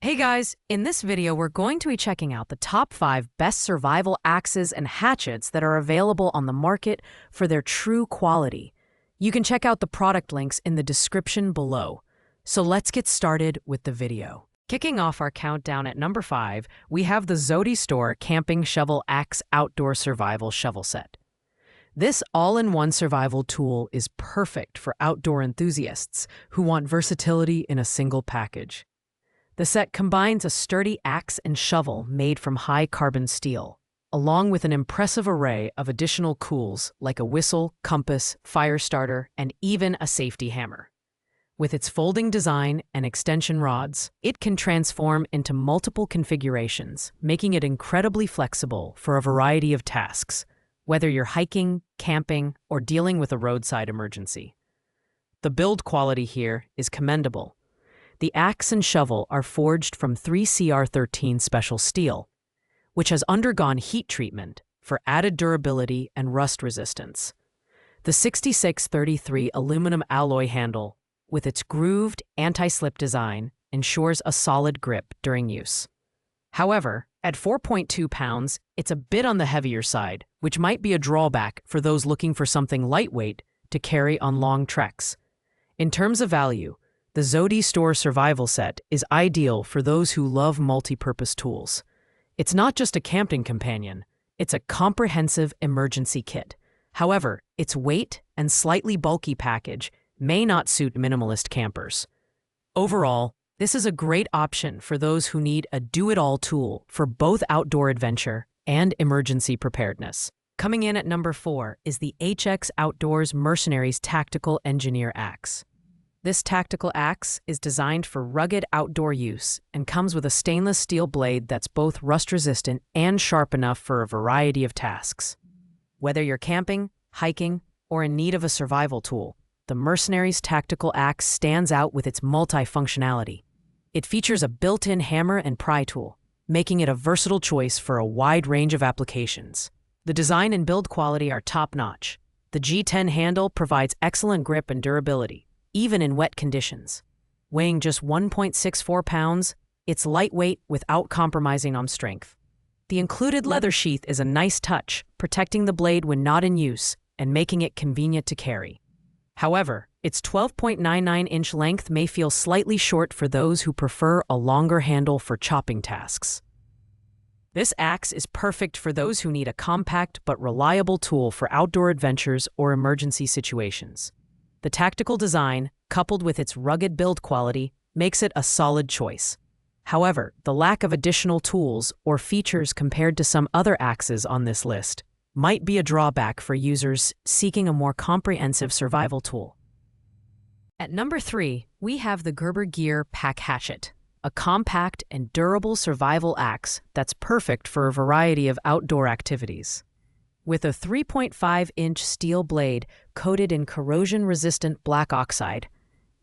Hey guys, in this video we're going to be checking out the top 5 best survival axes and hatchets that are available on the market for their true quality. You can check out the product links in the description below. So let's get started with the video. Kicking off our countdown at number 5, we have the Zodi Store Camping Shovel Axe Outdoor Survival Shovel Set. This all-in-one survival tool is perfect for outdoor enthusiasts who want versatility in a single package. The set combines a sturdy axe and shovel made from high-carbon steel, along with an impressive array of additional tools like a whistle, compass, fire starter, and even a safety hammer. With its folding design and extension rods, it can transform into multiple configurations, making it incredibly flexible for a variety of tasks, whether you're hiking, camping, or dealing with a roadside emergency. The build quality here is commendable. The axe and shovel are forged from 3CR13 special steel, which has undergone heat treatment for added durability and rust resistance. The 6633 aluminum alloy handle, with its grooved anti-slip design, ensures a solid grip during use. However, at 4.2 pounds, it's a bit on the heavier side, which might be a drawback for those looking for something lightweight to carry on long treks. In terms of value, the Zodi Store Survival Set is ideal for those who love multi-purpose tools. It's not just a camping companion, it's a comprehensive emergency kit. However, its weight and slightly bulky package may not suit minimalist campers. Overall, this is a great option for those who need a do-it-all tool for both outdoor adventure and emergency preparedness. Coming in at number 4 is the HX Outdoors Mercenaries Tactical Engineer Axe. This tactical axe is designed for rugged outdoor use and comes with a stainless steel blade that's both rust-resistant and sharp enough for a variety of tasks. Whether you're camping, hiking, or in need of a survival tool, the Mercenaries Tactical Axe stands out with its multifunctionality. It features a built-in hammer and pry tool, making it a versatile choice for a wide range of applications. The design and build quality are top-notch. The G10 handle provides excellent grip and durability, even in wet conditions. Weighing just 1.64 pounds, it's lightweight without compromising on strength. The included leather sheath is a nice touch, protecting the blade when not in use and making it convenient to carry. However, its 12.99-inch length may feel slightly short for those who prefer a longer handle for chopping tasks. This axe is perfect for those who need a compact but reliable tool for outdoor adventures or emergency situations. The tactical design, coupled with its rugged build quality, makes it a solid choice. However, the lack of additional tools or features compared to some other axes on this list might be a drawback for users seeking a more comprehensive survival tool. At number 3, we have the Gerber Gear Pack Hatchet, a compact and durable survival axe that's perfect for a variety of outdoor activities. With a 3.5-inch steel blade coated in corrosion-resistant black oxide,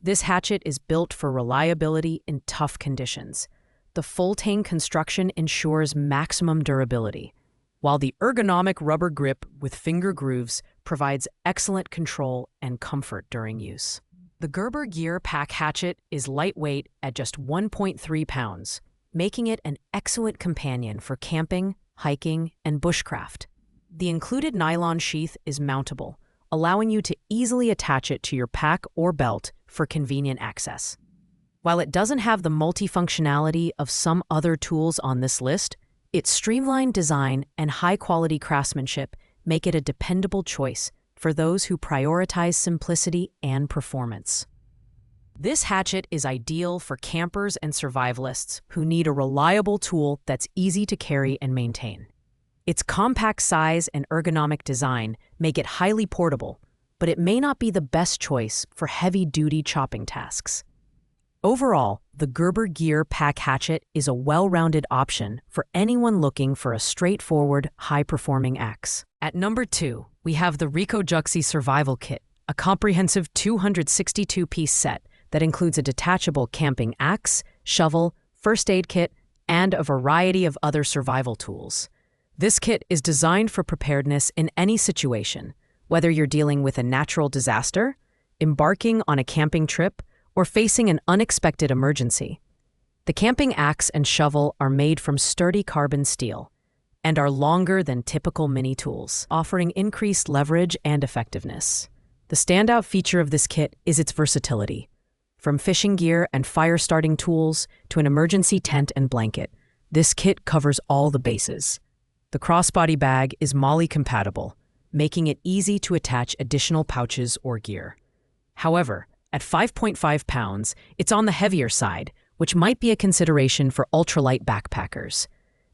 this hatchet is built for reliability in tough conditions. The full-tang construction ensures maximum durability, while the ergonomic rubber grip with finger grooves provides excellent control and comfort during use. The Gerber Gear Pack Hatchet is lightweight at just 1.3 pounds, making it an excellent companion for camping, hiking, and bushcraft. The included nylon sheath is mountable, allowing you to easily attach it to your pack or belt for convenient access. While it doesn't have the multifunctionality of some other tools on this list, its streamlined design and high-quality craftsmanship make it a dependable choice for those who prioritize simplicity and performance. This hatchet is ideal for campers and survivalists who need a reliable tool that's easy to carry and maintain. Its compact size and ergonomic design make it highly portable, but it may not be the best choice for heavy-duty chopping tasks. Overall, the Gerber Gear Pack Hatchet is a well-rounded option for anyone looking for a straightforward, high-performing axe. At number 2, we have the Rico Juxi Survival Kit, a comprehensive 262-piece set that includes a detachable camping axe, shovel, first aid kit, and a variety of other survival tools. This kit is designed for preparedness in any situation, whether you're dealing with a natural disaster, embarking on a camping trip, or facing an unexpected emergency. The camping axe and shovel are made from sturdy carbon steel and are longer than typical mini tools, offering increased leverage and effectiveness. The standout feature of this kit is its versatility. From fishing gear and fire-starting tools to an emergency tent and blanket, this kit covers all the bases. The crossbody bag is MOLLE-compatible, making it easy to attach additional pouches or gear. However, at 5.5 pounds, it's on the heavier side, which might be a consideration for ultralight backpackers.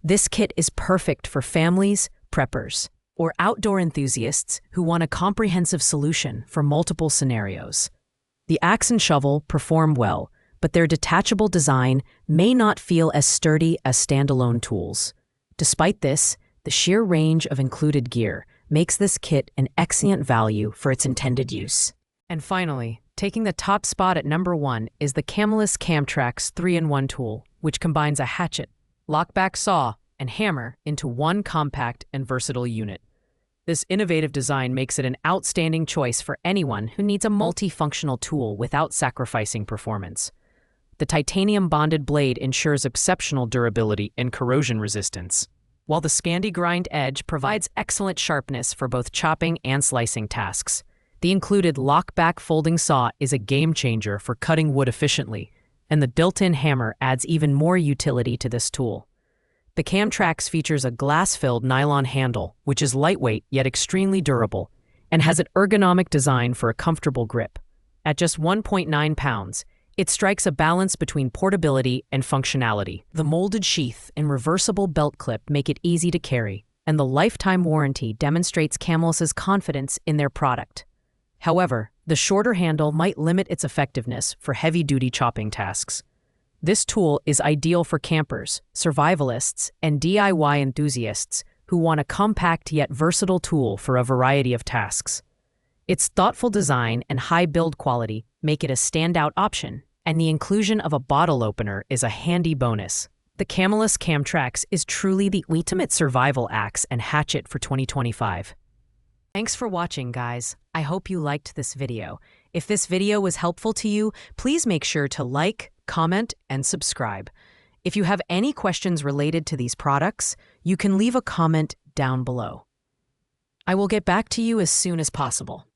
This kit is perfect for families, preppers, or outdoor enthusiasts who want a comprehensive solution for multiple scenarios. The axe and shovel perform well, but their detachable design may not feel as sturdy as standalone tools. Despite this, the sheer range of included gear makes this kit an excellent value for its intended use. And finally, taking the top spot at number 1 is the Camillus Camtrax 3-in-1 tool, which combines a hatchet, lockback saw, and hammer into one compact and versatile unit. This innovative design makes it an outstanding choice for anyone who needs a multifunctional tool without sacrificing performance. The titanium-bonded blade ensures exceptional durability and corrosion resistance, while the Scandi grind edge provides excellent sharpness for both chopping and slicing tasks. The included lockback folding saw is a game-changer for cutting wood efficiently, and the built-in hammer adds even more utility to this tool. The Camtrax features a glass-filled nylon handle, which is lightweight yet extremely durable, and has an ergonomic design for a comfortable grip. At just 1.9 pounds, it strikes a balance between portability and functionality. The molded sheath and reversible belt clip make it easy to carry, and the lifetime warranty demonstrates Camillus's confidence in their product. However, the shorter handle might limit its effectiveness for heavy-duty chopping tasks. This tool is ideal for campers, survivalists, and DIY enthusiasts who want a compact yet versatile tool for a variety of tasks. Its thoughtful design and high build quality make it a standout option, and the inclusion of a bottle opener is a handy bonus. The Camillus Camtrax is truly the ultimate survival axe and hatchet for 2025. Thanks for watching, guys. I hope you liked this video. If this video was helpful to you, please make sure to like, comment, and subscribe. If you have any questions related to these products, you can leave a comment down below. I will get back to you as soon as possible.